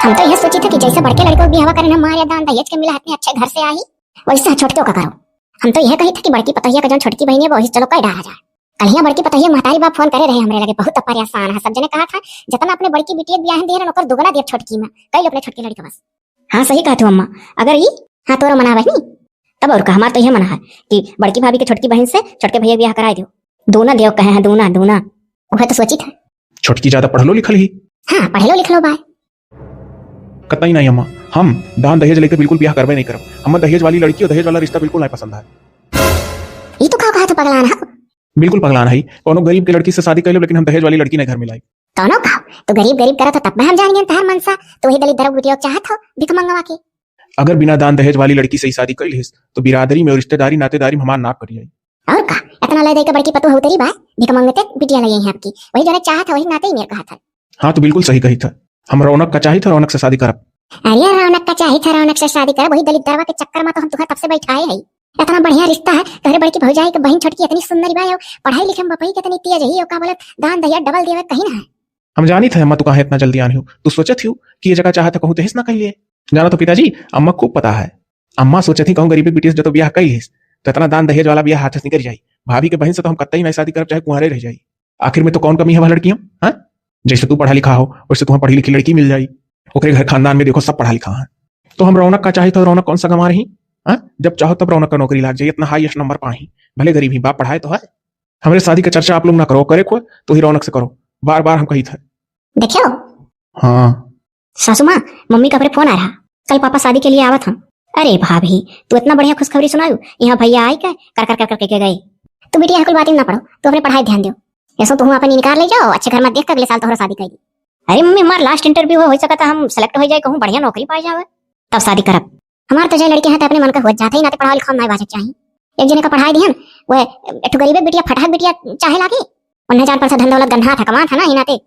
हम तो यह सोची थे कि जैसे बड़के लड़कों की हवा करें हम मार या दान दहेज के मिला इतने अच्छे घर से आई, वैसे छोटके का करो। हम तो यह कही था कि बड़की पतैया का जो छोटकी बहनी है वो चलो कई डाला जाए। कहिया बड़की पतैया महतारी बाप फोन करे रहे हमरे लगे बहुत परेशान है। सब जने कहा था जितना अपने बड़की बिटिया ब्याह दे रहे नौकर दुगना दे छोटकी में कई अपने छोटकी लड़की बस। हाँ सही कहा तू अम्मा, अगर ये हाँ तोरो मना बहनी तब और हमार तो यह मना है कि बड़की भाभी के छोटकी बहन से छोटके भैया ब्याह कराए दो। दोना देव कहे हैं दोना दोना वह तो सोची था। छोटकी ज्यादा पढ़ लो लिखल ही। हाँ पढ़ लो लिख लो भाई। कतई नहीं अम्मा, हम दान दहेज लेकर बिल्कुल ब्याह करबे नहीं करब। हम दहेज वाली लड़की और दहेज वाला रिश्ता बिल्कुल नहीं पसंद है। ये तो कहा तो पगलान है। बिल्कुल पगलान है। कोनो गरीब की लड़की से शादी कर लो लेकिन हम दहेज वाली लड़की ने घर में लाई। दोनों कहा तो गरीब गरीब करा तो तब हम जानेंगे तार मनसा तो वही दलित दरब गुटिया चाहत हो भिख मंगवा के। अगर बिना दान दहेज वाली लड़की से ही शादी कर लिस तो बिरादरी में और रिश्तेदारी नातेदारी में हमार नाप कट जाई। और का इतना ले दे के बड़की पतु हो तेरी बात भिख मंगते बिटिया लगी है आपकी वही जो चाहत है वही नाते ही मेरे कहा था। हाँ तो बिल्कुल सही कही था। हम रौनक का चाहिए था, रौनक से शादी करब। अरे रौनक का चाहिए था, रौनक से शादी कर। वही दलित दरवा के चक्कर में तो हम तुम्हें तब से बैठाए है। इतना बढ़िया रिश्ता है तोहरे बड़की भौजाई के बहन छोटकी इतनी सुंदर बा है, पढ़ाई लिखे में बपई कितनी तेज है और का बोलत दान दहेज डबल देवे कहीं ना है। हम जानी थे अम्मा तू कहां इतना जल्दी आनी हो। तू सोचत थी कि ये जगह चाहता कहूं दहेज ना कहिए। जाना तो पिताजी अम्मा खूब पता है। अम्मा सोचत थी कहूं गरीबी बेटी से जो तो ब्याह कहिस तो इतना दान दहेज वाला ब्याह हाथ से निकल जाई। भाभी के बहन से तो हम कतई नहीं शादी करब चाहे कुंवारे रह जाई। आखिर में तो कौन कमी है वह लड़कियों। हाँ जैसे तू पढ़ा लिखा हो वैसे तुम्हें पढ़ी लिखी लड़की मिल जाई। ओकरे घर खानदान में देखो सब पढ़ा लिखा है। तो हम रौनक का चाहे तो रौनक कौन सा गंवा रही। हाँ जब चाहो तब रौनक का नौकरी लाग जाए, इतना हाईएस्ट नंबर पाही भले गरीब ही बाप पढ़ाए तो है। हमारे शादी का चर्चा आप लोग ना करो, करे को तो ही रौनक से करो। बार बार हम कही थे। देखियो हाँ सासू माँ मम्मी का फोन आ रहा, कल पापा शादी के लिए आवत हम। अरे भाभी तू इतना बढ़िया खुशखबरी सुनायू, यहाँ भैया आई कर कर कर कर के गए। तू बेटी कुल बातें ना पढ़ो, तू अपने पढ़ाई ध्यान दो। ऐसा तुम अपनी निकाल ले जाओ अच्छे घर में देख कर अगले साल तो शादी कर दी। अरे मम्मी हमारा लास्ट इंटरव्यू हो सका था, हम सेलेक्ट हो जाए कहूँ बढ़िया नौकरी पाई जावे तब शादी करब। हमारे तो जो लड़के हैं अपने मन का हो जाते ही ना पढ़ा लिखा नहीं बाजक चाहिए। एक जने का पढ़ाई दिहन वह एक गरीब बिटिया फटाक बिटिया चाहे लागे और न जान पर धन दौलत गन्हा था कमा था ना ही नाते।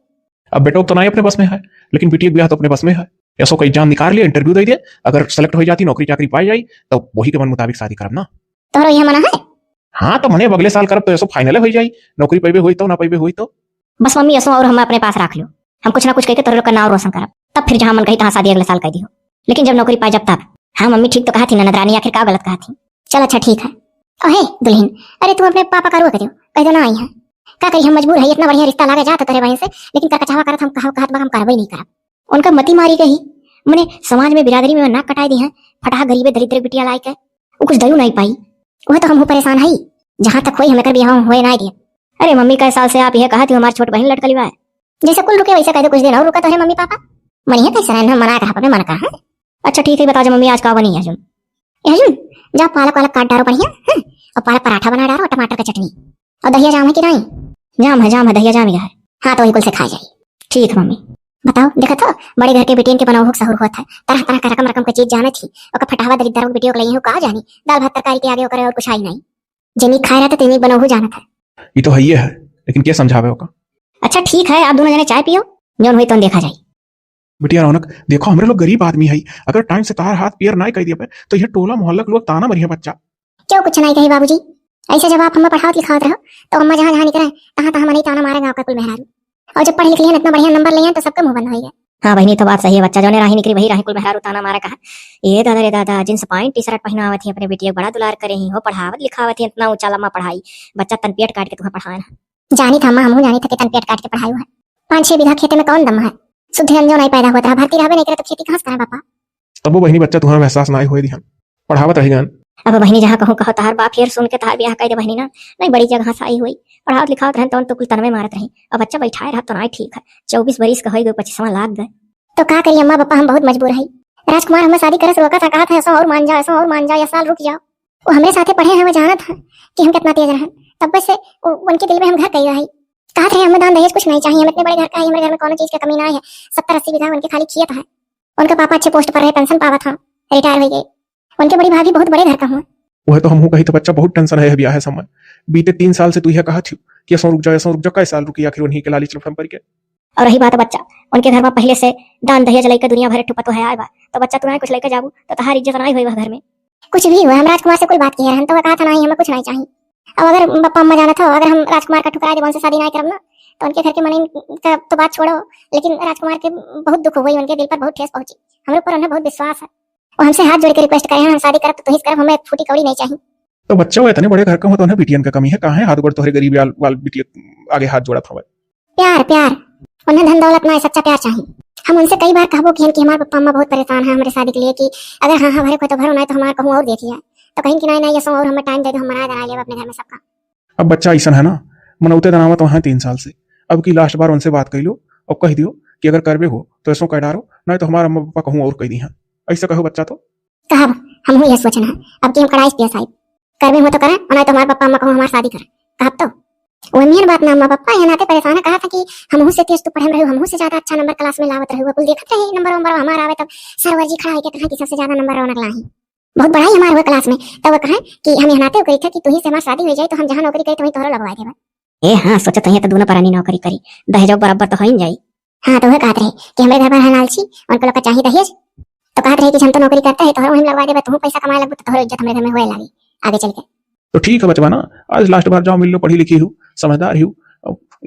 अब बेटो तो नहीं अपने बस में है लेकिन बेटी ब्याह तो अपने बस में है। ऐसा कोई जान निकाल लिया इंटरव्यू दे दिया, अगर सेलेक्ट हो जाती नौकरी चाकरी पाई जाई तो वही के मन मुताबिक शादी करब ना। तोहरो यह मना है। हाँ तो मने अगले साल करब तो ऐसा फाइनल हो जाई। नौकरी पैबे हुई तो ना पैबे हुई तो बस मम्मी ऐसा और हम अपने पास रख लो। हम कुछ ना कुछ कहके तोहरो का नाम रोशन करब तब फिर जहां मन कही तहां शादी अगले साल कर दी हो। लेकिन जब नौकरी पाई जब तब। हाँ मम्मी ठीक तो कहा थी ना नजरानी, आखिर का गलत कहा थी। चल अच्छा ठीक है। अहे दुल्हन अरे तुम अपने पापा का रो करियो कह दो ना आई है का कही हम मजबूर है। इतना बढ़िया रिश्ता लागे जाता तेरे बहन से लेकिन का चाहवा करत हम कहत हम करबे नहीं करब। उनका मती मारी गई मने समाज में बिरादरी में नाक कटाई दी है। फटा गरीबे दरिद्र बिटिया लाई के वो कुछ दयू नहीं पाई। वह तो हम परेशान है जहां तक होई हमें कर बियाह होए ना दिए। अरे मम्मी कई साल से आप यह कहा थी हमारी छोट बहन लटकली बा जैसे कुल रुके वैसे कह दो कुछ दिन और रुका तो है मम्मी पापा मन है कैसे रहना मना कहा अपने मन का है। अच्छा ठीक है बता जो मम्मी आज का बनी है अर्जुन। अर्जुन जा पालक वालक काट डालो बढ़िया और पालक पराठा बना डालो टमाटर का चटनी और दहिया जाम है कि नहीं। जाम है दहिया जाम है। हाँ तो वही कुल से खा जाए। ठीक है मम्मी। बताओ देखा तो बड़े घर के बेटियन के बनाओ हो सहूर होता है तरह तरह का रकम रकम की चीज जाने थी और फटावा दरिद्र की बेटियों को लई हो कहा जानी दाल भात तरकारी के आगे करे और कुछ आई नहीं जनी खाए रहता तेनी बनाओ हो जाना था। ये तो है लेकिन क्या समझावे होगा। अच्छा ठीक है आप दोनों जने चाय पियो जौन हुई तो देखा जाए। बिटिया रौनक देखो हमारे लोग गरीब आदमी है, अगर टाइम से तार हाथ पियर नहीं कह दिया तो यह टोला मोहल्ला के लोग ताना मरिया बच्चा। क्यों कुछ नहीं कही बाबूजी, ऐसे जब आप हमें पढ़ावत लिखावत रहो तो अम्मा जहाँ जहाँ निकले तहाँ तहाँ मनी ताना मारेगा आपका कुल मेहरारू। और जब पढ़ लिख लिया इतना बढ़िया नंबर लिए तो सबका मुंह बंद हो गया। हाँ बहनी तो बात सही है, बच्चा जो ने राही निकली वही राही कुल मेहरारू ताना मारे कहा। ये दादा रे दादा जींस पैंट टी शर्ट पहनावत थी अपने बेटिया बड़ा दुलार करे ही हो पढ़ावत लिखावत थी इतना ऊंचा लम्बा पढ़ाई बच्चा तनपेट काट के तुम्हें पढ़ाए जानी था हम जानी था कि तनपेट काट के पढ़ाई है। 5-6 बीघा खेते में कौन दम है शुद्ध जो नहीं पैदा हुआ था भर्ती रहे नहीं करे तो खेती कहाँ से करें पापा। तब वो बहनी बच्चा तुम्हारा एहसास ना हुए ध्यान पढ़ावत रहेगा। अब बहनी जहाँ कहूँ कहो तार बाप फिर सुन के तार ब्याह कह दे बहनी ना नहीं बड़ी जगह से आई हुई पढ़ावत लिखावत रहे तो कुल तनवे मारत रही और बच्चा बैठाए रहा तो नहीं ठीक है। 24 बरिस का हो गए 25वां लाग गए तो क्या करिए अम्मा पापा हम बहुत मजबूर है। राजकुमार हमें शादी करे से रोका था कहा था ऐसा और मान जाओ ऐसा और मान जाओ या साल रुक जाओ। वो हमारे साथे पढ़े हैं वो जाना था कि हम कितना तेज रहे तब से उनके दिल में हम घर कही रही कहा थे हमें दान दहेज कुछ नहीं चाहिए हम इतने बड़े घर का है हमारे घर में कोनो चीज की कमी ना है। 70-80 बीघा उनके खाली खेत है। उनका पापा अच्छे पोस्ट पर रहे पेंशन पावा था रिटायर हो गए। उनके बड़ी भाभी बहुत बड़े घर का हुआ। वह तो हमहू कही तो बच्चा बहुत टेंशन है ब्याह है समय बीते 3 साल से तू यह कहा थी कि ऐसा रुक जाओ कई साल रुकी आखिर उन्हीं के लाली चलफम पर के। और रही बात बच्चा उनके घर में पहले से दान दहेज लेकर दुनिया भर ठुपा तो है आए तो बच्चा तुम्हारे कुछ लेकर जाबू तो तुम्हारी इज्जत नहीं हुई वह घर में कुछ भी हुआ। हम राजकुमार से कोई बात की है तो कहा था नहीं हमें कुछ नहीं चाहिए। अब अगर पप्पा अम्मा जाना था अगर हम राजकुमार का ठुकरा दे से शादी नहीं करब ना तो उनके घर के मन का तो बात छोड़ो, लेकिन राजकुमार के बहुत दुख हुई, उनके दिल पर बहुत ठेस पहुंची। हमारे ऊपर उन्हें बहुत विश्वास है। वो हमसे हाथ जोड़ के रिक्वेस्ट करे हैं हम शादी करब तो ही करब, हमें फूटी कौड़ी नहीं चाहिए। तो बच्चा वो इतने बड़े घर का हो तो उन्हें बिटियन का कमी है कहाँ है? हाथ गोड़ तोहरे गरीब वाल बिटिया आगे हाथ जोड़ा था। प्यार प्यार उन्हें धन दौलत ना, सच्चा प्यार चाहिए। हम उनसे कई बार कहबो कि हमारे पप्पा अम्मा बहुत परेशान है हमारे शादी के लिए, कि अगर हाँ हाँ भरे को तो भरो, नहीं तो हमारा कहूँ और देखिए। तो कहीं कि नहीं ये सो और हमें टाइम दे दो, हम मना दे अपने घर में सबका। अब बच्चा ऐसा है ना, मनौते दनावत वहां 3 साल से। अब की लास्ट बार उनसे बात कर लो और कह दियो कि अगर करबे हो तो ऐसो कह डारो, नहीं तो हमारा अम्मा पापा कहूँ और कह दी है। ऐसा कहो बच्चा तो कहब हम यह सोचना है अब कि हम कड़ाई पिया साहिब करबे हो तो करें, और नहीं तो हमारे पप्पा अम्मा कहूँ हमारी शादी करें। कहब तो वो मेन बात ना, अम्मा पापा यहाँ नाते परेशान है। कहा था कि हमहू से तेज तू पढ़े रहे, हमहू से ज्यादा अच्छा नंबर क्लास में लावत रहे, कुल देखत रहे नंबर हमारा आवे तब सरवर जी खड़ा है कि सबसे ज्यादा नंबर रौनक लाही, बहुत बड़ा ही हमारा हुआ क्लास में। तब वो कहा कि हम यहाँ नाते करी था कि तू ही से हमारी शादी हो जाए तो हम जहाँ नौकरी करी तो वहीं तोहरा लगवा देबा। ए हां सोचत है तो दोनों परानी नौकरी करी, दहेज बराबर तो हो ही जाई। हां तो वो कहत रहे कि हमारे घर पर है लालची, उनको लोग का चाहिए दहेज, तो कहत रहे कि हम तो नौकरी करते हैं तो हम लगवा देबा, तू पैसा कमाए लगबो तो तोहरा इज्जत हमारे घर में होए लागी आगे चल के। तो ठीक है बचवा ना, आज लास्ट बार जाओ मिल लो, पढ़ी लिखी हूँ समझदार हूँ,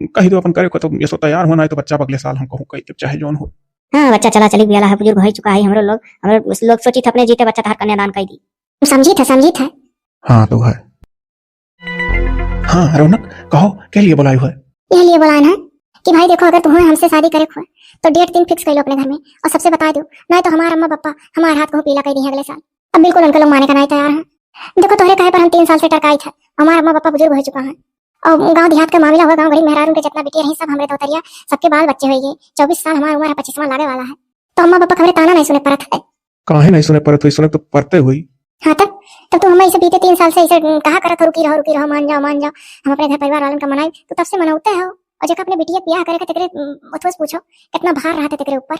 कही दो अपन करे को तो ये सो तैयार होना है तो बच्चा अगले साल हम कहूँ कही चाहे जौन हो। हाँ बच्चा चला चली गया है, बुजुर्ग हो चुका है, हम लोग सोची थे अपने जीते बच्चा तार कन्यादान कर दी। समझी था हाँ तो है। हाँ रौनक कहो क्या लिए बुलाई हुआ है? ये लिए बुलाना है कि भाई देखो अगर तुम्हें हमसे शादी करे हुआ तो डेट दिन फिक्स कर लो अपने घर में और सबसे बता दो, नहीं तो हमारा अम्मा पापा हमारे हाथ को पीला कर दी है अगले साल। अब बिल्कुल उनके लोग माने का नहीं तैयार है। देखो तोहरे कहे पर हम 3 साल से टरकाई था, हमारा अम्मा पापा बुजुर्ग हो चुका है और गांव देहात का मामला हुआ, गांव गरीब मेहरारू के जितना बिटिया रही सब हमारे दोतरिया सबके बाल बच्चे हो गए, 24 साल हमारा उम्र 25वां लागे वाला है, तो अम्मा पापा खबरे ताना नहीं सुने परत है। काहे नहीं सुने परत हुई? सुने तो परते हुई। हाँ तब तो हमें इसे बीते 3 साल से इसे कहा करत हो रुकी रहो मान जाओ हम अपने घर परिवार वालों का मनाई, तो तब से मनाते हो। और जब अपने बिटिया ब्याह करे तेरे उठवस पूछो कितना भार रहा था तेरे ऊपर।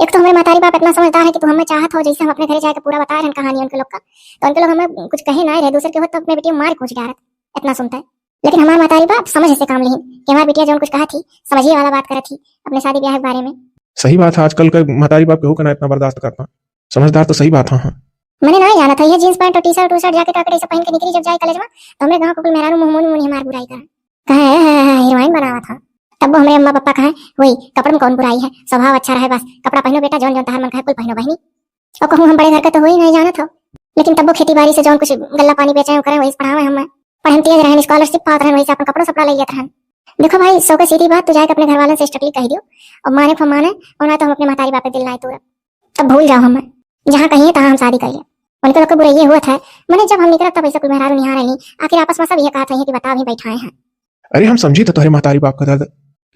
एक तो हमारे मातारी बाप इतना समझदार है कि तू हमें चाहत हो, जैसे हम अपने घर जाके पूरा बता रहे हैं कहानी उनके लोग का, तो उनके लोग हमें कुछ कहे ना रहे, दूसरे के हो तो अपने बेटिया मार कूच डालत इतना सुनता है। लेकिन हमारे मातारी बाप समझ से काम नहीं कि हमारी बेटिया जो कुछ कहा थी समझिए वाला बात करी थी अपने शादी ब्याह के बारे में। सही बात है, आजकल का मातारी बाप हो ना इतना बर्दाश्त करता, समझदार तो सही बात है। हाँ मैंने नहीं जाना था ये जींस पैंट और टी शर्ट जैकेट वैकेट सब पहन के निकली जब जाए कॉलेज में, तो हमने गांव को कुल मेहरारू मुंह हमारी बुराई कहा हीरोइन बनावा था। तब हमारे अम्मा पापा कहा वही कपड़े में कौन बुराई है, स्वभाव अच्छा रहे बस, कपड़ा पहनो बेटा जौन जौन तार मन खाए कुल पहनो बहनी। और कहूँ हम बड़े घर का तो वही नहीं जाना था, लेकिन तब वो खेती बाड़ी से जौन कुछ गल्ला पानी बेचे करें वही पढ़ावे हमें, पढ़न तेज रहन स्कॉलरशिप पात रहन, वही से अपन कपड़ा सपड़ा ले लेते रहन। देखो भाई सौ का सीधी बात, तू जाके अपने घर वालों से स्ट्रिक्टली कह दियो और माने को माने और ना तो हम अपने मातारी बाप दिल लाए तू तब भूल जाओ हमें, जहाँ कहिए तहाँ हम शादी करिए। उनके लोग को बुरा ये हुआ था मैंने जब हम निकला तब ऐसा कुल मेहरारू नहीं आ रही, आखिर आपस में सब ये कहा था कि बता भी बैठाए हैं। अरे हम समझी तो तुम्हारे मातारी बाप का दर्द,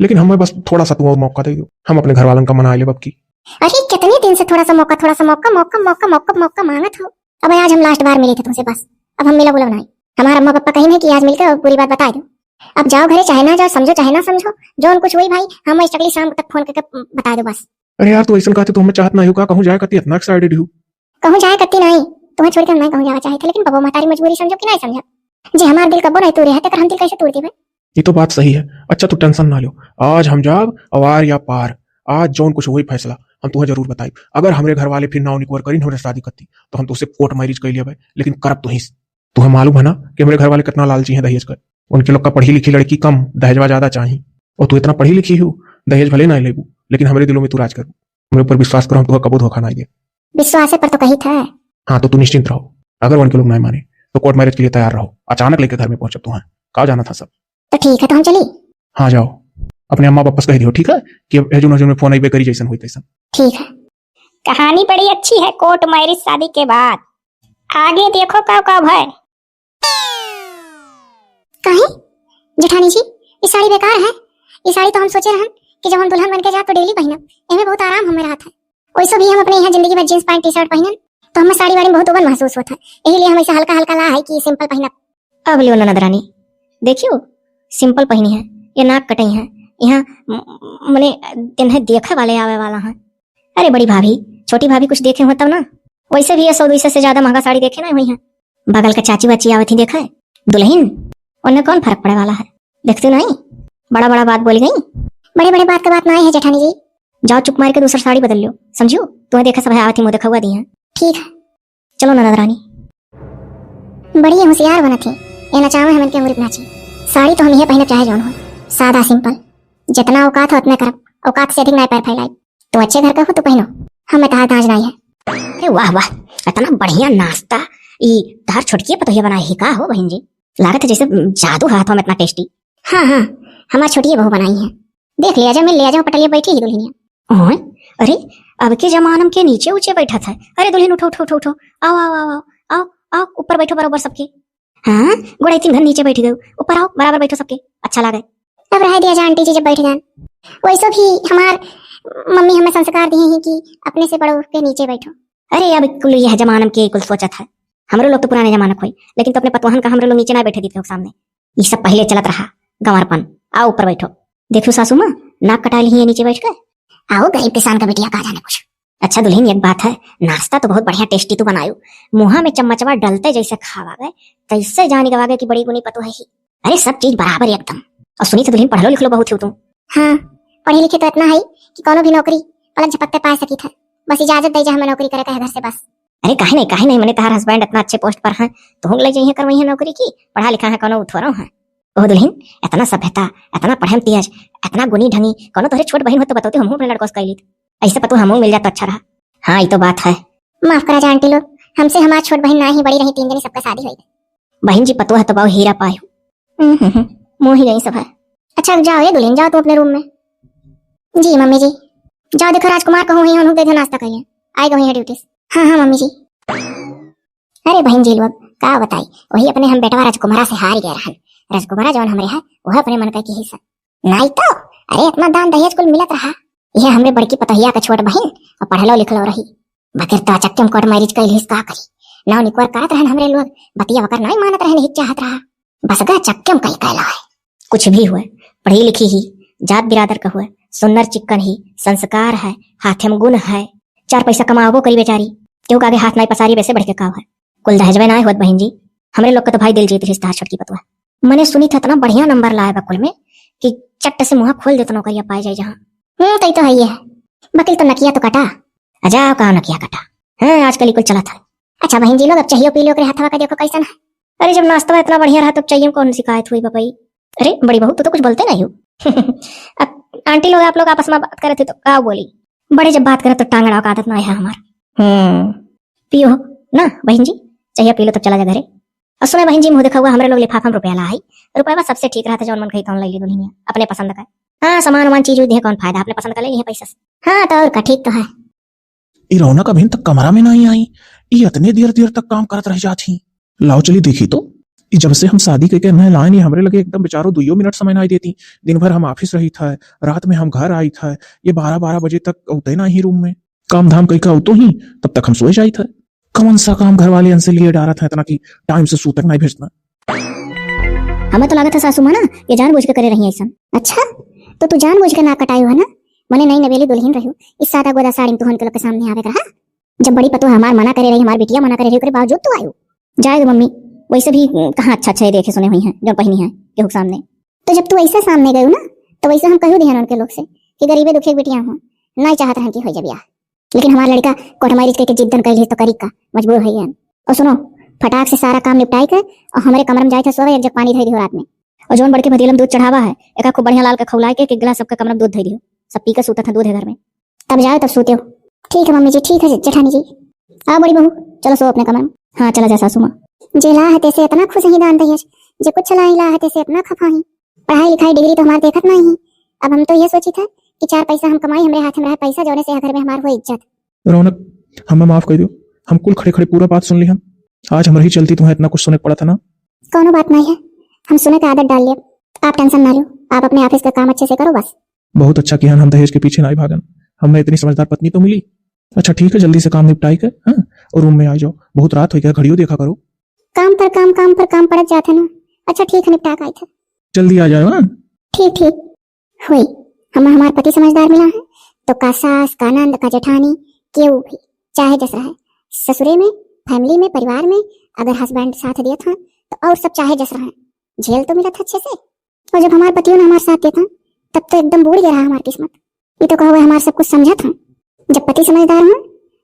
लेकिन हमें बस थोड़ा सा तू और मौका दे दो, हम अपने घर वालों का मना ले बब की। अरे कितने दिन से थोड़ा सा मौका मांगत हो। अब आज हम लास्ट बार मिले थे तुमसे, बस अब हम मिला बोला नहीं। हमारा अम्मा पापा कहीं नहीं कि आज मिलकर पूरी बात बता दो। अब जाओ घरे, चाहे ना जाओ, समझो चाहे ना समझो, जो कुछ हुई भाई हम स्ट्रिक्टली शाम तक फोन करके बता दो बस। अरे यार तू ऐसा कहते तो हमें चाहत नहीं होगा, कहूँ जाए करती इतना एक्साइटेड हूँ, कहूँ जाए करती नहीं तुम्हें छोड़कर मैं कहूँ जाना चाहे थे, लेकिन बबो हमारी मजबूरी समझो कि नहीं समझो, जी हमारा दिल कबो नहीं तोड़े है तो हम दिल कैसे तोड़ देवे। ये तो बात सही है। अच्छा तू टेंशन ना लो, आज हम जाब अवार या पार, आज जौन कुछ वही फैसला हम तुम्हें जरूर बताई। अगर हमारे घर वाले फिर नाव निकोर करी हमारे शादी करती तो हम तुझसे कोर्ट मैरिज कर लिया भाई, लेकिन करब तो ही तुम्हें मालूम है ना कि हमारे घर वाले कितना लालची है दहेज कर। उनके लोग का पढ़ी लिखी लड़की कम, दहेजवा ज्यादा चाहिए, और तू इतना पढ़ी लिखी हो, दहेज भले ना लेबू लेकिन हमारे दिलों में तू राज कर, मेरे ऊपर विश्वास करो, हम तुम्हें कबूत धोखा ना दे। विश्वास पर तो कही था। हाँ तो तू निश्चिंत रहो, अगर उनके लोग नहीं माने तो कोर्ट मैरिज के लिए तैयार रहो। अचानक लेकर घर में पहुंचे तुम्हें कहा जाना था सब। तो ठीक है तो हम चली। हाँ जाओ, अपने अम्मा पापा से कह दियो ठीक है कि हजून में फोन आई करी जैसन हुई तैसन। ठीक है। कहानी बड़ी अच्छी है कोर्ट मैरिज शादी के बाद, आगे देखो कब है। कहीं जेठानी जी ये साड़ी बेकार है, ये साड़ी तो हम सोचे रहन कि जब हम दुल्हन बन के जा तो डेली पहनब, इनमें बहुत आराम हमें रहता है। वैसे भी हम अपने यहाँ जिंदगी में जींस पैंट टी शर्ट पहनन तो हमें साड़ी वाड़ी में बहुत उबन महसूस होता है, यही लिए हम ऐसे हल्का हल्का ला है कि सिंपल पहनब। अब लियो ननद रानी देखियो सिंपल पहनी है, ये नाक कटई है, यहाँ मने इन्हें देखे वाले आवे वाला है। अरे बड़ी भाभी छोटी भाभी कुछ देखे हो तब ना, वैसे भी ये 100-200 से ज्यादा महंगा साड़ी देखे ना हुई है। बगल के चाची वाची आवे थी देखा है दुल्हन, उन्हें कौन फर्क पड़े वाला है, देखते नहीं बड़ा बड़ा बात बोल गई। बड़े बड़े बात का बात ना है जेठानी जी, जाओ चुप मार के दूसरा साड़ी बदल लो, समझो तुम्हें देखा सब आवे थी मुँह देखा हुआ दी है। ठीक है चलो ननद रानी। बड़ी होशियार बना थी, ये नचावे हम इनके अंगूरी नाची, साड़ी तो हम ये पहने चाहे जौन हो, सादा सिंपल जितना औकात हो उतना करब, औकात से अधिक ना पैर फैलाई। तुम अच्छे घर का हो तो पहनो, हमें कहा दाज नहीं है। अरे वाह वाह, इतना बढ़िया नाश्ता ई तार छोटकी पतोहिया बनाई ही का हो बहन जी, लागत है जैसे जादू हाथों में, इतना टेस्टी। हाँ हाँ, हमारी छोटी बहू बनाई है, देख लिया जा, मिल लिया जा, पटलिया बैठी ही दुल्हनिया। ओए अरे, अब के जमानम के नीचे ऊंचे बैठा था। अरे दुल्हन उठो उठो उठो उठो, आओ आओ आओ आओ आओ, ऊपर बैठो बराबर सबके। हाँ गोड़ा 3 घर नीचे बैठ गए, ऊपर आओ बराबर बैठो सबके, अच्छा लगे। अब रह दिया जा आंटी जी जब बैठ जान, वैसे भी हमार मम्मी हमें संस्कार दिए हैं कि अपने से बड़ों के नीचे बैठो। अरे अब कुल यह जमानम के कुल सोचत है, हमरो लोग तो पुराने जमाना कोई, लेकिन तो अपने पतवाहन का हमरो लोग नीचे ना बैठे दी थे सामने, ये सब पहले चलत रहा गंवारपन। आओ ऊपर बैठो, देखो सासू माँ नाक कटा ली है नीचे बैठ कर। आओ गरीब किसान का बेटिया, कहा जाने कुछ। अच्छा दुल्हन एक बात है, नाश्ता तो बहुत बढ़िया टेस्टी तो बनायो, मुहा में चम्मचवा डलते जैसे खावा गए तैसे जानी गवा गए कि बड़ी गुनी पतो है ही। अरे सब चीज बराबर एकदम। और सुनी तो दुल्हन पढ़ लो लिख लो बहुत हो तुम। हाँ पढ़ी लिखी तो इतना है कि कोनो भी नौकरी पलक झपकते पा सकी था, बस इजाजत दे जा हमें नौकरी करे कहे घर से बस। अरे काहे नहीं मैंने तार हस्बैंड इतना अच्छे पोस्ट पर है तो हम ले जाइए कर वही नौकरी की, पढ़ा लिखा है कोनो उठो है। ओह दुल्हन इतना सभ्यता, इतना पढ़म तेज, इतना गुनी ढंगी, कोनो तोरे छोट बहन हो तो बताते हम अपने लड़कों से कैली ऐसे पतो हमू मिल जाता अच्छा रहा। हाँ ये तो बात है। माफ करा जा आंटी लोग, हमसे हमारी छोट बहन ना ही बड़ी रही, 3 जनी सबका शादी हुई। बहन जी पतो है तो बाऊ हीरा पायो, मोह ही गई सब है। अच्छा जाओ ये दुल्हन, जाओ तुम अपने रूम में। जी मम्मी जी। जाओ देखो राजकुमार कहूँ ही हम दे दो नाश्ता करिए, आए गए हैं ड्यूटी से। हाँ हाँ मम्मी जी। अरे बहन जी लोग का बताई, वही अपने हम बेटवा राजकुमारा से हार गए रहन। राजकुमारा जवन हमरे है वह अपने मन का की हिस्सा नहीं तो, अरे इतना दान दहेज कुल मिलत रहा। यह हमरे बड़की पतोहिया का छोट बहन और पढ़लो लिखलो रही, बकर तो चक्कम कोर्ट मैरिज कैली का करी ना निकोर करत रहन हमरे लोग, बतिया वकर नहीं मानत रहन, हिच चाहत रहा बस गा चक्कम कई कैला है। कुछ भी हुए पढ़ी लिखी ही, जात बिरादर का हुए, सुंदर चिक्कन ही, संस्कार है, हाथे में गुण है, 4 पैसा कमाओ करी बेचारी, क्यों आगे हाथ नहीं पसारी वैसे बढ़ के काव है। कुल दहेजवे ना होत बहन जी, हमरे लोग का तो भाई दिल जीत रिश्ता छोटकी पतवा। मैंने सुनी था इतना बढ़िया नंबर लाया बकुल में कि चट्ट से मुंह खोल देता नौकरिया पाई जाए जहाँ। तई तो है ये है, वकील तो नकिया तो कटा, अजा कहा नकिया कटा। हाँ आजकल कुल चला था। अच्छा बहन जी लोग अब चाहिए पी लो के हाथवा का देखो कैसा है। अरे जब नाश्ता इतना बढ़िया रहा तो चाहिए कौन शिकायत हुई बपाई। अरे बड़ी बहू तो कुछ बोलते नहीं हो। अब आंटी लोग आप लोग आपस में बात करे थे तो क्या बोली, बड़े जब बात करे तो टांग अड़ाव का आदत ना है हमार। पियो ना बहन जी, चाहिए पी लो तब चला जा घरे। और सुने बहन जी मुंह देखा हुआ हमरे लोग लिफाफा में रुपया लाई, रुपया सबसे ठीक रहा था, जौन मन कही तौन ले ली दुल्हनिया अपने पसंद का। हाँ सामान वामान चीज दे कौन फायदा, अपने पसंद का ले ली है पैसा से। हाँ तो और का ठीक तो है। ई रौनक अभी तक कमरा में नहीं आई, ये इतने देर देर तक काम करत रह जाती। लाओ चली देखी तो, ई जब से हम शादी करके न लाए नहीं हमरे लगे एकदम बेचारो 2 मिनट समय नहीं देती। दिन भर हम ऑफिस रही था, रात में हम घर आई था, ये 12-12 बजे तक उठे ना ही रूम में, काम धाम कई का उतो ही तब तक हम सोए जाई था। कौन सा काम घर वाले हमसे लिए डारा था इतना कि टाइम से सूतक नहीं भेजना। हमें तो लगा था सासू माँ ना ये जानबूझ के करे रही ऐसा। अच्छा तो तू जानबूझ के ना कटाई हो ना, मने नई नवेली दुल्हन रही इस सादा गोदा साड़ी तुहन के लोग के सामने आवे रहा, जब बड़ी पतो हमार मना करे रही, हमारी बिटिया मना करे रही, करे बावजूद तू आयो। जाए मम्मी वैसे भी कहाँ अच्छा देखे सुने हुई है जो पहनी है केहू सामने, तो जब तू ऐसे सामने गयो ना तो वैसे हम कहू ध्यान उनके लोग से कि गरीबे दुखे बिटिया हो, नहीं चाहता है कि हो जा ब्याह, लेकिन हमारा लड़का कोर्ट मैरिज करके जिद्दन कर तो करी का मजबूर है। और सुनो फटाक से सारा काम निपटाई कर और हमारे कमरे में जाए थे सोवे, एक जग पानी धई दियो रात में, और जोन बड़के भतीलम दूध चढ़ावा है एक खूब बढ़िया लाल के खौलाए के एक गिलास सबका कमरे में दूध धई दियो, सब पी कर सूता था, दूध है घर में, तब जाओ तब सोते हो। ठीक है मम्मी जी, ठीक है जेठानी जी। आओ बड़ी बहू चलो सो अपने कमरे में। हाँ चला जा सासू माँ। जे ला हते से इतना खुश ही दान दहेज, जे कुछ ला ही ला हते से इतना खफा ही, पढ़ाई लिखाई डिग्री तो हमारे देखत नहीं ही, अब हम तो ये सोची था कि 4 पैसा हम कमाई, हमारे हाथ में रहे पैसा जोने से घर में हमार हो इज्जत। रौनक हमें माफ कर दो, हम कुल खड़े खड़े पूरा बात सुन ली, हम आज हमारी चलती तुम्हें इतना कुछ सुने पड़ा था ना। कोनो बात नहीं है, हम सुने का आदत डाल लिया, आप टेंशन ना लो, आप अपने ऑफिस का काम अच्छे से करो बस। बहुत अच्छा किया, हम दहेज के पीछे ना भागन, हमने इतनी समझदार पत्नी तो मिली। अच्छा ठीक है जल्दी से काम निपटाई कर, हाँ और रूम में आ जाओ, बहुत रात हो गया, घड़ियों देखा करो। काम पर काम पड़ जाते ना। अच्छा ठीक है निपटा का था, जल्दी आ जाओ। हाँ ठीक हुई, हम हमारे पति समझदार मिला है तो का सास का नंद का जेठानी केहू भी चाहे जैसा है, ससुरे में फैमिली में परिवार में अगर हस्बैंड साथ दिया था तो और सब चाहे जैसा है, झेल तो मिला था अच्छे से। और जब हमारे पतियों ने हमारे साथ दिया था तब तो एकदम बूढ़ गया रहा हमारी किस्मत। ये तो कहा हुआ हमारा सब कुछ समझा था, जब पति समझदार हो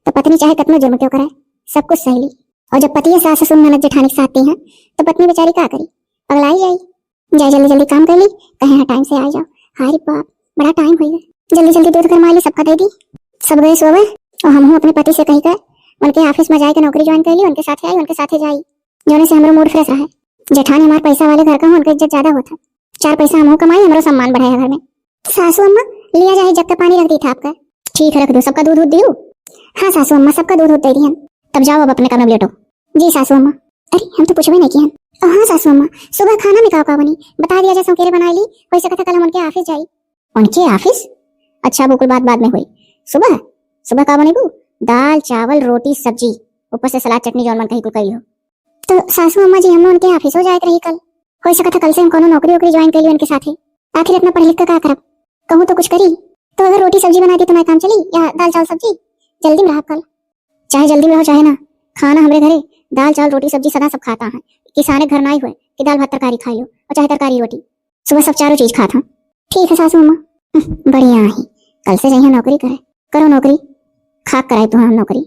तो पत्नी चाहे कितना जुर्म क्यों करे, सब कुछ सही ली। और जब पति सास ससुर ननद जेठानी के साथ दी है तो पत्नी बेचारी क्या करी, पगलाई जाई। जाए जल्दी जल्दी काम कर ली, कहे टाइम से आ जाओ, अरे बाप, बड़ा टाइम हो गया। जल्दी जल्दी दूध गरमाई ली, सबका दे दी, सब गए सोवे। और हम अपने पति से कही कर उनके ऑफिस में जाए के नौकरी ज्वाइन कर ली, उनके साथ आई, उनके साथ जाई, जोने से हमारा मूड फ्रेश रहा। जेठानी हमारे पैसा वाले घर का हो, उनका इज्जत ज्यादा होता, 4 पैसा हम कमाई, हमारा सम्मान बढ़ाया घर में। सासू अम्मा लिया जाए, जग का पानी रख दी था आपका, ठीक है रख दो, सबका दूध दियो। हाँ सासू अम्मा, सबका दूध दे दी हम। तब जाओ अब अपने कमरे में लेटो। जी सासू अम्मा। अरे हम तो पूछबे नहीं किया। हाँ सासू अम्मा, सुबह खाना में का बनी बता दिया, जैसे सौकेरे बनाई ली, हो सकता कल हम उनके ऑफिस जाई। उनके ऑफिस? अच्छा वो कोई बात बाद में हुई। सुबह सुबह का बनी बू? दाल चावल रोटी सब्जी, ऊपर से सलाद चटनी, जौन मन कहीं कुल कही हो। तो सासू अम्मा जी हम उनके ऑफिस हो जाए रही कल, हो सकता कल से हम कोनो नौकरी वोकरी ज्वाइन कर ली उनके साथ। आखिर इतना पढ़ लिख कर क्या करब, कहूँ तो कुछ करी। तो अगर रोटी सब्जी बना दी तो मैं काम चली, या दाल चावल सब्जी? जल्दी में रहा कल, चाहे जल्दी में रहो चाहे ना। खाना हमारे घरे दाल चावल रोटी सब्जी सदा सब खाता है। किसाने घर ना ही हुए कि दाल भात तरकारी खा लो, और चाहे तरकारी रोटी, सुबह सब चारों चीज खाता। ठीक है सासू अम्मा, बढ़िया ही। कल से जाइए नौकरी करे, करो नौकरी, खाक कराए तो हम नौकरी।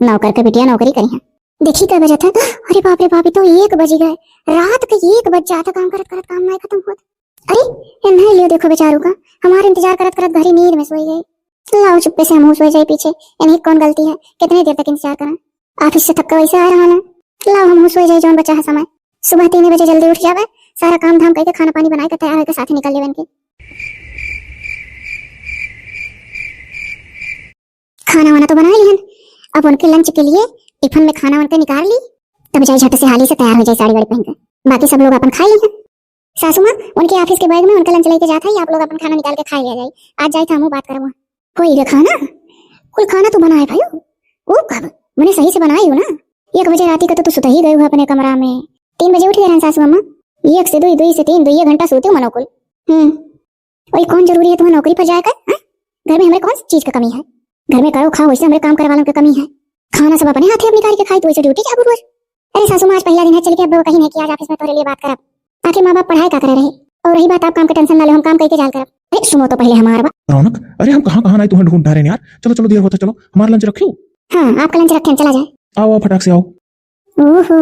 नौकर के बिटिया नौकरी करी है। देखी क्या बजा था, अरे बाप रे बाप, तो 1 बज गए, रात के 1 बज जाता, काम करत करत काम नहीं खत्म हुआ। अरे नहीं लियो, देखो बेचारों का, हमारे इंतजार करत करत घरी नींद में सोई गई। लाओ चुप्पे से हम सोई जाए पीछे, इन्हीं कौन गलती है, कितनी देर तक इंतजार करें, ऑफिस से थक कर वैसे आ रहा है। लाओ हम सोई जाए, जौन बचा है समय। सुबह 3 बजे जल्दी उठ जावे, सारा काम धाम करके खाना पानी बनाए के तैयार होकर साथ ही निकल लेवे। खाना वाना तो बना ली हन, अब उनके लंच के लिए टिफिन में खाना उनके निकाल ली, तब जाए झट से हाली से तैयार हो जाए साड़ी वाड़ी पहनकर। बाकी सब लोग अपन खा ली। सासू माँ उनके ऑफिस के बैग में उनका लंच लेके जाता है, आप लोग अपन खाना निकाल के खा लिया जाए। आज जाए था बात करो कोई खाना, कुल खाना तो बनाए भाई, वो कब मैंने सही से बनाई हो ना। 1 बजे राती का तो तू सुता ही गई हो अपने कमरा में, 3 बजे उठ गए सासू अम्मा। 1 से 2, 2 से 3, 2 घंटा सोते हो मनो कुल। वही कौन जरूरी है तुम्हें नौकरी पर जाए कर? घर में हमें कौन सी चीज की कमी है? घर में करो खाओ, वैसे हमारे काम करने वालों की कमी है। खाना सब अपने हाथे अपनी निकाल के खाई, तो वैसे ड्यूटी जा रोज। अरे सासू माँ आज पहला दिन है, चल के अब कहीं नहीं कि आज ऑफिस में तुम्हारे लिए बात करब। आखिर माँ बाप पढ़ाई का करे रहे, और रही बात आप काम का टेंशन ना लो, हम काम करके जाल करब। अरे सुनो तो पहले हमारा बात। रौनक, अरे हम कहाँ कहाँ नहीं तुम्हें ढूंढ रहे हैं यार। चलो चलो देर होता, चलो हमारा लंच रखियो। हाँ आपका लंच रखें, चला जाए। आओ आओ फटाक से आओ। ओहो,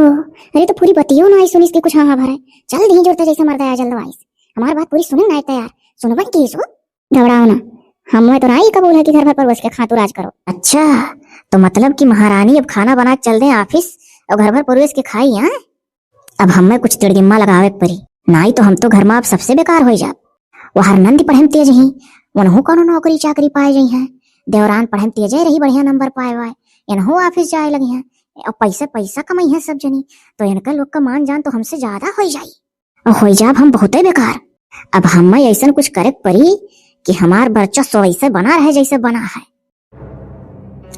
अरे तो पूरी बतियो ना आई सुनिस के कुछ हाँ भरे, चल दी जोड़ता जैसे मर गया जल्द आइस। हमारी बात पूरी सुने ना तैयार, सुनो बन की सो घबराओ ना, हमें तो राई कबूल है कि घर भर पर बस के खातू राज करो। अच्छा तो मतलब कि महारानी अब खाना बना चल दे ऑफिस, और घर भर परवेश के खाई। यहाँ अब हमें कुछ तिड़गिम्मा लगावे परी, नाई तो हम तो घर में आप सबसे बेकार हो जा। वो हर नंदी पढ़े तेज ही, उन्हों कोनो नौकरी चाकरी पाए जाइ है। देवरान पढ़े तेज रही, बढ़िया नंबर पाए हुआ, इन्हों ऑफिस जाए लगी है, और पैसा पैसा कमाई है सब जनी, तो इनका लोग का मान जान तो हमसे ज्यादा हो जाई, और हो जाब हम बहुत बेकार। अब हमें ऐसा कुछ करे परी कि हमार वर्चस्व वैसे बना रहे जैसे बना है।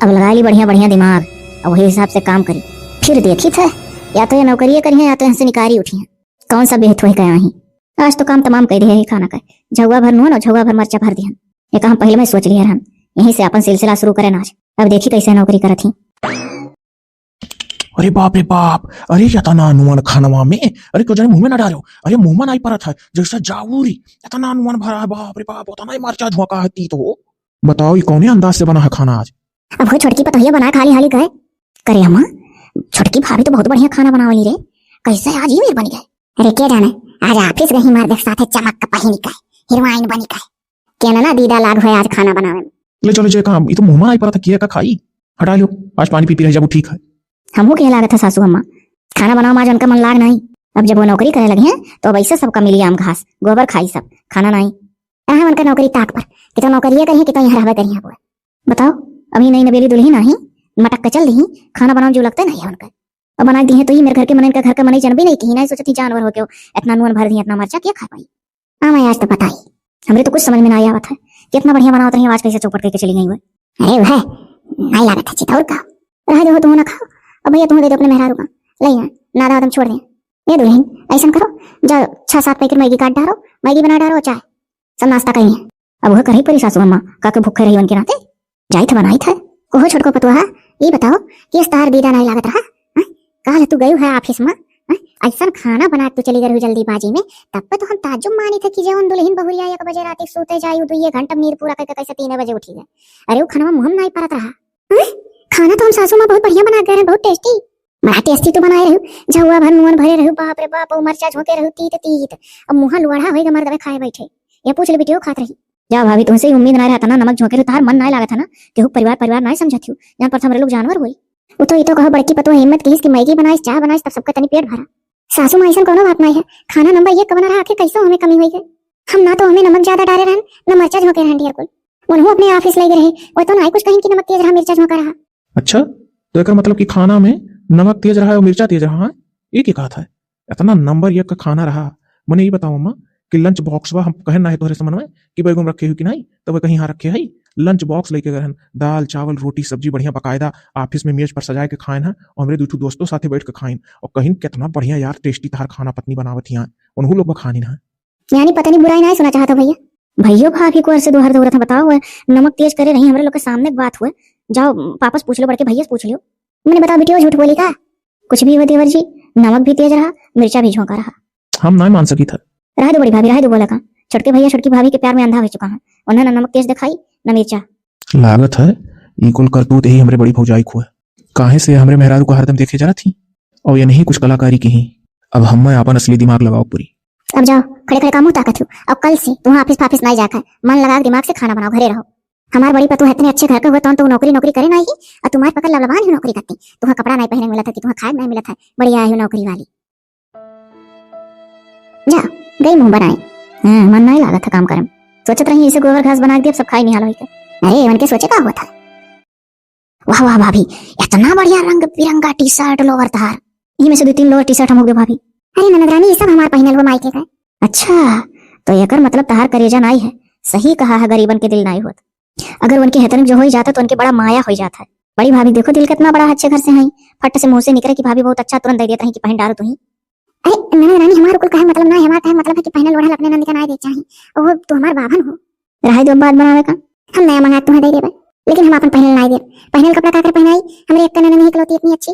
अब लगा ली बढ़िया बढ़िया दिमाग, और वही हिसाब से काम करी, फिर देखी थे या तो ये नौकरी करी है या तो यहाँ से निकारी उठी है, कौन सा बेहत हो गया ही। आज तो काम तमाम कर दिया खाना का, झुआ भर नुन और झुआ भर मर्चा भर दिया। ये काम पहले में सोच लिया हम, यहीं से अपन सिलसिला शुरू करें आज। अब देखी कैसे नौकरी करत थी। अरे बाप रे बाप, अरे यतना अनुमान खानवा में, अरे को जाने मुंह में ना डालो, अरे मुंह में नहीं पड़ा था जैसा जाऊरी, यतना अनुमान भरा है। बाप रे बाप, उतना ही मर्चा झोंका है ती तो। बताओ ये कौन अंदाज से बना है खाना आज? अब वो छोटकी पतोहिया बना खाली हाली गए करे अम्मा, छोटकी भाभी तो बहुत बढ़िया खाना बनावली रे, कैसे आज ही वीर बन गए। अरे क्या जाने आज ऑफिस गई मर्द के साथ चमक का पहिनी का हीरोइन बनी का, क्या ना दीदा लाग है आज खाना बनावे में। ले चलो जे काम, ये तो मुंह में नहीं पड़ा था, किया का खाई, हटा लो, आज पानी पी रह जाओ, ठीक है। हमको क्या लागत था सासू अम्मा, खाना बनाओ आज उनका मन लाग नहीं। अब जब वो नौकरी करे लगी है तो अब ऐसे सबका मिली आम घास गोबर खाई सब, खाना नहीं कहा उनका नौकरी ताक पर कि तो नौकरी करिए कि तो यहाँ रहबे करिए। बताओ अभी नई नवेली दुल्ही नहीं मटक के चल दी, खाना बनाओ जो लगता नहीं है उनका, और बना दी है तो ये मेरे घर के मन का घर का मन जन भी नहीं की नहीं सोचती जानवर हो गया, इतना नून भर दी, इतना मर्चा क्या खा पाई। हाँ मैं आज तो पता ही, हमरे तो कुछ समझ में नहीं आया था कि इतना बढ़िया बनाओ रही, आज कैसे चौपट करके चली गई। अरे वह नहीं लागत है चितौर का, रह दो तुम ना खाओ, अब भैया तुम दे दो अपने मेहरारू का, ले ना दादा तुम छोड़ दें। ये दुल्हन ऐसा करो, जाओ 6-7 पैकेट मैगी काट डालो, मैगी बना डालो, चाय सब नाश्ता कहीं है। अब वह कहीं परी सासू अम्मा काके भूखे रही उनके नाते, जाई था बनाई था कोहो छोटको पतुआ। ये बताओ कि स्टार दीदा नहीं लागत रहा, कल तू गई है ऑफिस में, ऐसा खाना बना तू चली गई जल्दीबाजी में, तब पे तो हम ताज्जुब मानी थे कि जौन दुल्हन बहुरिया 1 बजे रात सोते जाई 2 घंटा नीर पूरा करके कैसे 3 बजे उठी गए। अरे वो खाना मुंह में नहीं पड़त रहा। खाना तो हम सासू माँ बहुत बढ़िया बना गए, बहुत टेस्टी, बड़ा टेस्टी तो बनाए रहू, झुआ भर नुन भरे रहू, बाप रे बाप, मरचा झोंके रहू तीत तीत, अब मुंह लोढ़ा होएगा मर्द में खाए बैठे, ये पूछ ले बेटियो खात रही। जा भाभी तुमसे ही उम्मीद ना रहता ना, नमक झोंके तार मन ना लागत था ना, केहू परिवार परिवार ना समझत हूँ, यहाँ पर हमरे लोग जानवर हुई। वो तो ये तो कहो बड़की पतो हिम्मत की कि मैगी बनाई चाह बनाई तब सबका तनी पेट भरा। सासू माँ ऐसा कोनो बात नहीं है, खाना नंबर 1 का बना रहा, आखिर कैसे हमें कमी हुई है। हम ना तो हमें नमक ज्यादा डाले रहन न मिर्चा झोंके रहन डियर कुल। उन्हों अपने ऑफिस लगे रहे वो तो ना कुछ कहीं कि नमक तेज रहा मिर्चा झोंका रहा। अच्छा तो एक मतलब कि खाना में नमक तेज रहा है और मिर्चा तेज रहा है, ये क्या कहा था? इतना नंबर 1 का खाना रहा। मैंने ये बताओ अम्मा कि लंच बॉक्स वा हम कहना है तोहरे समझ में कि बैगन रखे हुई कि नहीं, तो वह कहीं यहाँ रखे है। लंच बॉक्स लेके गए दाल चावल रोटी सब्जी बढ़िया बकायदा ऑफिस में मेज पर सजाए के खाएन है और मेरे दूठू दोस्तों साथे बैठ के खाएन और कहीं कितना बढ़िया यार टेस्टी तार खाना पत्नी बनावत यहाँ उन्होंने लोग खानी ना। यानी पता नहीं बुराई ना सुना चाहता भैया। भैया भाभी को ऐसे दोहर दोहरा था बताओ नमक तेज करे नहीं हमारे लोग के सामने बात हुए। जाओ पापा से पूछ लो, बढ़ के भैया से पूछ लो। मैंने बताओ बेटियों झूठ बोली का? कुछ भी हुआ देवर जी, नमक भी तेज रहा मिर्चा भी झोंका रहा। हम ना मान सकी था। रहा दो बड़ी भाभी रहा दो बोला का, छोटके भैया छोटकी भाभी के प्यार में अंधा हो चुका है। उन्होंने नमक तेज दिखाई न मिर्चा। लागत है इकुल करतूत यही हमारे बड़ी भौजाई को है, काहे से हमारे मेहरारू को हरदम देखे जा रही थी और ये नहीं कुछ कलाकारी की ही। अब हम अपन असली दिमाग लगाओ पूरी। अब जाओ खड़े खड़े काम ताकत हो। अब कल से तुम ऑफिस फाफिस नहीं जाकर मन लगा दिमाग से खाना बनाओ, घरे रहो। हमारे बड़ी पतो है इतने अच्छे घर का हुआ तो नौकरी नौकरी करे नहीं और तुम्हारे पकड़ लबलबान ही नौकरी करती। तुम्हें कपड़ा नहीं पहने मिला था कि तुम्हें खाए नहीं मिला था, बढ़िया है नौकरी वाली। जा गई मुंह बनाए। मन नहीं लगा था काम करम, सोचत रही इसे गोबर घास बना दिया सब खाई निहाल के। अरे मन के सोचे का हुआ था। वाह वाह भाभी इतना बढ़िया रंग बिरंगा टी शर्ट लोवर तार, इनमें से 2-3 लोवर टी शर्ट हम हो गए भाभी। अरे ननदरानी ये सब हमारे पहनल हुआ मायके का। अच्छा तो एकर मतलब तहार करेजा नहीं है, सही कहा है गरीबन के दिल नहीं होत। अगर उनके हेतन जो हो जाता तो उनके बड़ा माया हो जाता है। बड़ी भाभी देखो दिल कितना बड़ा अच्छे घर से है, फट से मुंह से निकले कि भाभी बहुत अच्छा तुरंत दे देता है कि पहन डालो तुही। अरे ननदरानी हमारे को कहे मतलब ना, हमारा कहे मतलब है कि पहनल ओढ़ल अपने नंद का नहीं दे चाहिए और वो तो हमार बाभन हो। रहे दो बात बनावे का, हम नया मंगा तुम्हें दे देबे लेकिन हम अपन पहनल नहीं दे। पहनल कपड़ा का कर पहनाई हमरे एक ननद नहीं इकलौती इतनी अच्छी।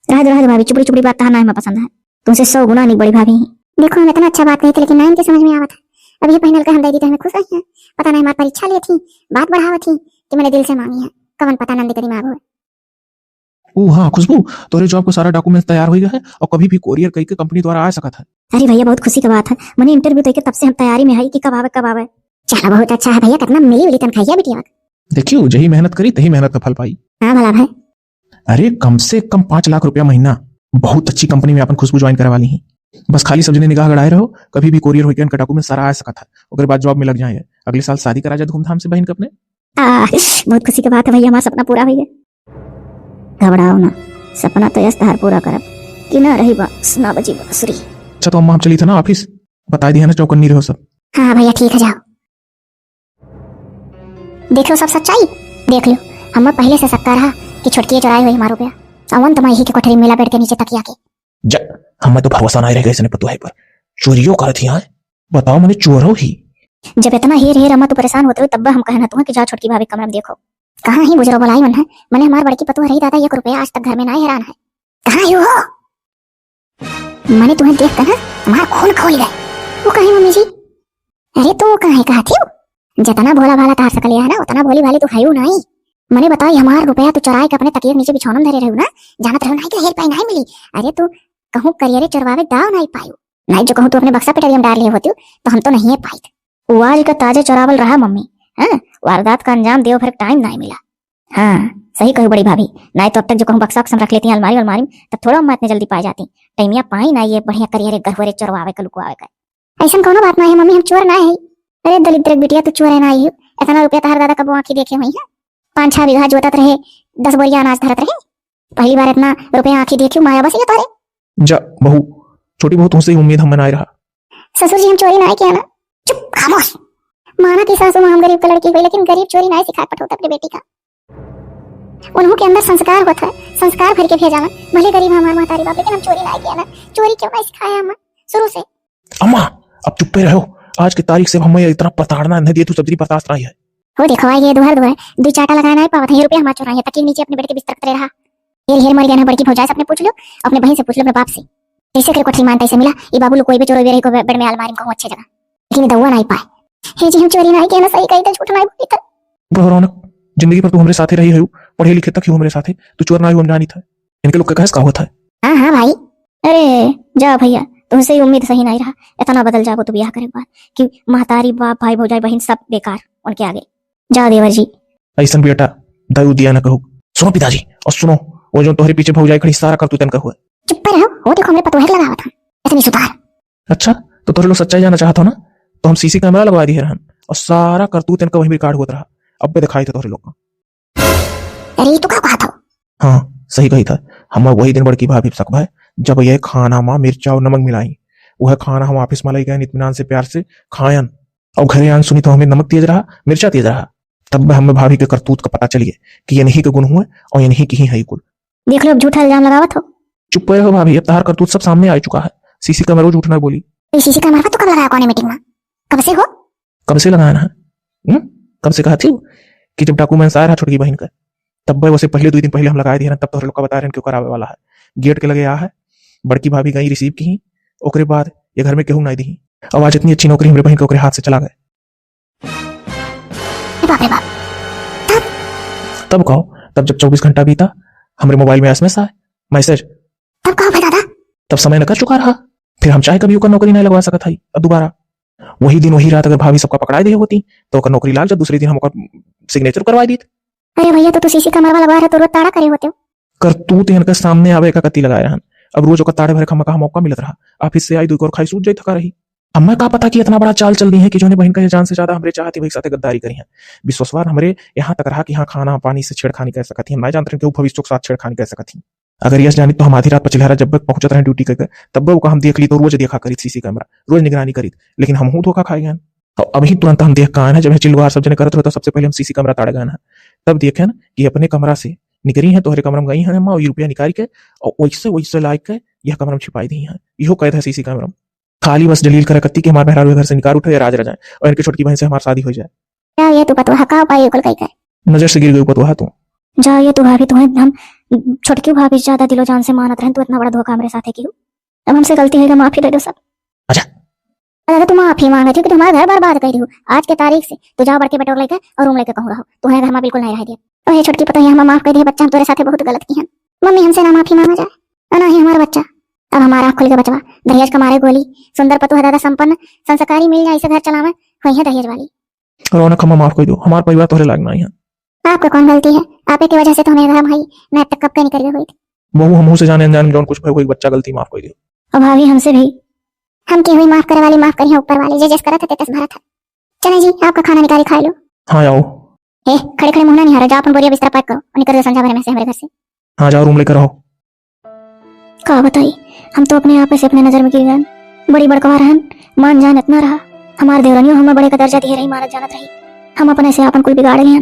रहे दो भाभी चुपड़ी चुपड़ी बात ना हमें पसंद है, तुमसे 100 गुना नहीं बड़ी भाभी। देखो हम इतना अच्छा बात कही थी लेकिन ना इनके समझ में आवत है। अब ये पहनल का हम दे दी तो हमें खुश रही है। पता नहीं हमारी परीक्षा ली थी बात बढ़ावा थी कि मैंने दिल से मांगी है, कवन पता नंदी का दिमाग हो। ओ हाँ खुशबू तोरे जॉब का सारा डॉक्यूमेंट तैयार हो गया है और कभी भी कोरियर कई के कंपनी द्वारा आ सका था। अरे भैया बहुत खुशी की बात है, मैंने इंटरव्यू तक तब से हम तैयारी में है कि कब आवे। चलो बहुत अच्छा है भैया, कितना मिली मिली तनख्वाह बेटिया। देखियो जही मेहनत करी तही मेहनत का फल पाई। हाँ भला भाई। अरे कम से कम 5 लाख रुपया महीना, बहुत अच्छी कंपनी में अपन खुशबू ज्वाइन करे वाली है। बस खाली सब्जी ने निगाह गड़ाए रहो, कभी भी कोरियर होकर इनका डॉक्यूमेंट सारा आ सका था, उसके बाद जॉब में लग जाए। अगले साल शादी करा जाए धूमधाम से बहन के अपने। बहुत खुशी की बात है भैया, हमारा सपना पूरा हो गया। घबराओ ना, सपना तो यस्तार पूरा करब कि ना रही बस ना बची बांसुरी। अच्छा तो अम्मा हम चली था ना ऑफिस, बता दिया ना चौकन्नी रहो सब। हाँ भैया ठीक है जाओ। देख लो सब सच्चाई देख लो, हम पहले से शक्का रहा कि छुटकी चुराई हुई हमारा रुपया अवन तुम्हारी ही के कोठरी मेला बैठ के नीचे तकिया के। हमें तो भरोसा नहीं रह गए इसने पतो है पर चोरियों कर थी। बताओ मैंने चोरों ही जब इतना हेर हेर अम्मा तू परेशान होते हो तब हम कहना तुम्हें कि जा छुटकी भाभी कमरा में देखो। कहाँ ही गुजरो बोलाई मन है, मैंने हमारी बड़की पतो रही दादा 1 रुपया आज तक घर में ना हैरान है। कहाँ ही हो? मैंने तुम्हें देख कर ना तुम्हारा खून खोल गए। वो कहीं मम्मी जी? अरे तू कहाँ कहा थी? जितना भोला भाला तार सकल है ना उतना भोली भाली तू है नहीं। मैंने बताई हमारा रुपया तू चुराए के अपने तकिए नीचे बिछौनम धरे रहू ना, जानत रहो नहीं कि हेर पाई नहीं मिली। अरे तू कहूँ करियर चुरवावे दाव नहीं पायू नहीं, जो कहूँ तू अपने बक्सा पेटरियम डाल लिए होती तो हम तो नहीं है पाई। वाज का ताजे चुरावल रहा मम्मी। हाँ वारदात का अंजाम देव फिर टाइम नहीं मिला। हाँ सही कहू बड़ी भाभी, नहीं तो अब तक जो कहूँ बक्सा अक्सम रख लेती है अलमारी तब थोड़ा मैं इतने जल्दी पाई जाती। टाइमिया पाई ना ये बढ़िया करियर गहवरे चुरवावे का लुकवावे का। ऐसा कोनो बात नहीं है मम्मी, हम चोर ना है। अरे दलिद्र बिटिया तू चोर है ना ही, इतना रुपया तहार दादा कब आंखी देखे हुई है। 5-6 बीघा जोतत रहे 10 बोरिया अनाज धरत रहे, पहली बार इतना रुपया आंखी देखी माया बस ये तारे। जा बहू छोटी बहू तुमसे ही उम्मीद हम बनाए रहा। ससुर जी हम चोरी ना किया ना, चुप खामोश। माना की सासू हम गरीब का लड़की हुई लेकिन गरीब चोरी नहीं सिखा पठोता अपनी बेटी का। उन्हों के अंदर संस्कार होता है, संस्कार भर के भेजा ना। भले गरीब हमारे महतारी बाप लेकिन हम चोरी नहीं किया ना। चोरी क्यों नहीं सिखाया हम शुरू से। अम्मा अब चुप्पे रहो, आज की तारीख से हमें इतना पताड़ना नहीं दिया तू सब्जी पतास रही है। वो देखो ये दुहर 2 चाटा लगाना है पावत है रुपया हमारा चुराई है तकिए नीचे अपने बेटे के बिस्तर करे रहा। हेर मर गया ना बड़की भौजाई से अपने पूछ लो, अपने बहन से पूछ लो, अपने बाप से। जैसे कर कोठरी मानता ऐसे मिला ये बाबू लोग कोई भी चोरी को बेड में अलमारी में अच्छी जगह लेकिन दवा नहीं पाए। हे जी हम चोरी नहीं किया ना, सही कही तो झूठ नहीं बोली था। रौनक जिंदगी पर तू हमारे साथ रही है, पढ़े लिखे तक ही हमारे साथ, तू चोर ना हम जानी था। इनके लोग का कहस का होता है। हाँ भाई। अरे जा भैया तुमसे ही उम्मीद सही नहीं रहा, इतना बदल जाओ तो ब्याह करे बाद कि महतारी बाप भाई भौजाई बहन सब बेकार उनके आगे। जाओ देवर जी। ऐसा बेटा दाऊ दिया न कहो। सुनो पिताजी, और सुनो वो जो तोहरे पीछे भौजाई खड़ी सारा करतूतन का हुआ। चुप पर रहो, वो देखो हमने पतोहर लगावा था, ऐसे नहीं सुधार। अच्छा तो तोहरे लोग सच्चाई जानना चाहता हो ना, तो हम सीसी कैमरा लगवा दिए रहन और सारा करतूत इनका वहीं रिकॉर्ड होता रहा। अब भी दिखाई थे तोहरे लोग का। अरे तू क्या कहा था? हाँ सही कही था। हम वही दिन बड़की भाभी सकवा है जब यह खाना माँ मिर्चा और नमक मिलाई, वह खाना हम ऑफिस में लाई गए इत्मीनान से प्यार से खायन, और घरे आन सुनी तो हमें नमक तेज रहा मिर्चा तेज रहा। तब हमें भाभी के करतूत का पता चलिए कि ये नहीं के गुण हुए और ये नहीं की ही है कुल। देख लो अब झूठा इल्जाम लगावत हो। चुप रहो भाभी, अब तहार करतूत सब सामने आ चुका है। सीसी कैमरा झूठ ना बोली। सीसी कैमरा तो कब लगाया कौन मीटिंग में? कब से हो? कब से लगाया है? कब से कहा थी कि जब डॉक्यूमेंट्स आया रहा छोटकी बहन का, तब वैसे पहले 2 दिन पहले हम लगा दिए तब तो लोग का बता रहे हैं क्यों करावे वाला है। गेट के लगे आ है, बड़की भाभी गई रिसीव की, ओकरे बाद ये घर में केहू नहीं दी। अब आज इतनी अच्छी नौकरी हमारे बहन के ओकरे हाथ से चला गए। बाप रे बाप। तब कहो, तब जब 24 घंटा बीता हमारे मोबाइल में एसएमएस आए मैसेज, तब कहो भाई दादा। तब समय न कर चुका रहा, फिर हम चाहे कभी ओकर नौकरी नहीं लगवा सकता था। अब दोबारा वही दिन वही रात अगर भाभी सबका पकड़ा दी होती तो ओकर नौकरी लाग जा, दूसरे दिन हम ओकर सिग्नेचर करवा दी। अरे भैया तो तू सीसी कैमरा लगवा रहा तो रोज ताड़ा करे होते हो। करतूत इनका सामने आवे का कत्ती लगाए रहन। अब रोज ओकर ताड़े भरे खमा का मौका मिलत रहा। ऑफिस से आई दो और खाई सूझ जाई थका रही। अम्मा का पता कि इतना बड़ा चाल चल दी है कि जो बहन का जान से ज्यादा हमरे चाहती वही साथे गद्दारी करी है। विश्वासवार हमरे यहाँ तक रहा कि हाँ खाना पानी से छेड़खानी कर सकती है। मैं जानते कि वो भविष्य के साथ छेड़खानी कर सकती। अगर यस जानी तो हम आधी रात पचलहरा जब तक पहुंचत रहे ड्यूटी करके तब वो हम देख ली तो रोज देखा करी सीसी कैमरा, रोज निगरानी करी, लेकिन हम हूं धोखा खाए गए। और अभी तुरंत हम देख का आए हैं जब चिल्लवार सब जने करत रहे तो सबसे पहले हम सीसी कैमरा ताड़े गए हैं। तब देखे ना कि अपने कमरा से निकली है तोहरे कमरा में गई है और रुपया निकाल के और वैसे वैसे ला के यह कमरा में छिपाई दी है। इहो कैद है सीसी कैमरा में। खाली बस दलील करे कत्ती कि हमारे बहरा घर से निकाल उठे राज रह जाए और इनकी छोटकी बहन से हमारी शादी हो जाए। क्या ये तू पतोहा का पाई कुल कई कर? नजर से गिर गई ऊपर तो है तू। जा ये तू भाभी तुम्हें हम छोटकी भाभी ज्यादा दिलो जान से मानत रहे, तू इतना बड़ा धोखा हमारे साथ है क्यों? अब हमसे गलती है, माफी दे दो सब। अच्छा अगर तुम माफी मांगे थी कि तुम्हारा घर बर्बाद कर रही हो आज के तारीख से, तो जाओ बड़के बटोर लेकर और रूम लेकर कहूँ रहो तुम्हारे घर में बिल्कुल नहीं रह दिया। और ये छोटकी पता है हम माफ कर दिए, बच्चा हम तुम्हारे साथ बहुत गलत की है। मम्मी हमसे ना माफी मांगा जाए ना ही हमारा बच्चा। अब हमारा खुल के बचवा दहेज कमारे गोली सुंदर पतु है दादा संपन्न संस्कारी मिल जाए, इसे घर चलावे वही है दहेज वाली। रौनक हम माफ कर दो, हमारा परिवार तोहरे लायक नहीं है। आपका कौन गलती है? आपे की वजह से तो हमें घर भाई मैं तक कब का निकल गई थी। बहु हम से जाने अनजान जौन कुछ कोई बच्चा गलती माफ कर दो। और भाभी हमसे भी हम की हुई माफ करे वाली माफ करी ऊपर वाले जे करा था तेतस भरा था। चले जी आपका खाना निकाली खा लो। हाँ आओ। ए खड़े खड़े मुंह ना नहीं हारा, जाओ अपन बोरिया बिस्तर पैक करो और निकल जाओ संजा भरे में से हमारे घर से। हाँ जाओ रूम लेकर आओ। का बताई हम तो अपने आप से अपने नजर में गिर गए। बड़ी बड़कवा रहन मान जान इतना रहा, हमारे देवरानियों हमें बड़े का दर्जा दिए रही, मानत जानत रही। हम अपने से अपन कुल बिगाड़ लिए।